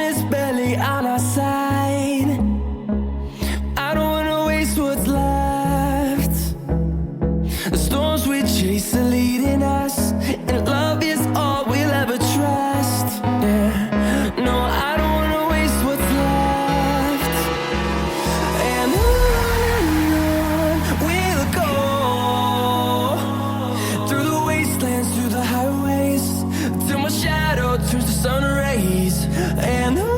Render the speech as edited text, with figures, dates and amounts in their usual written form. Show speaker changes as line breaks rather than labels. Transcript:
is barely on our side. I don't wanna waste what's left. The storms we chase are leading us, and love is all we'll ever trust. Yeah, no, I don't wanna waste what's left. And on we'll go, through the wastelands, through the highways, till my shadow turns to sun rays. And on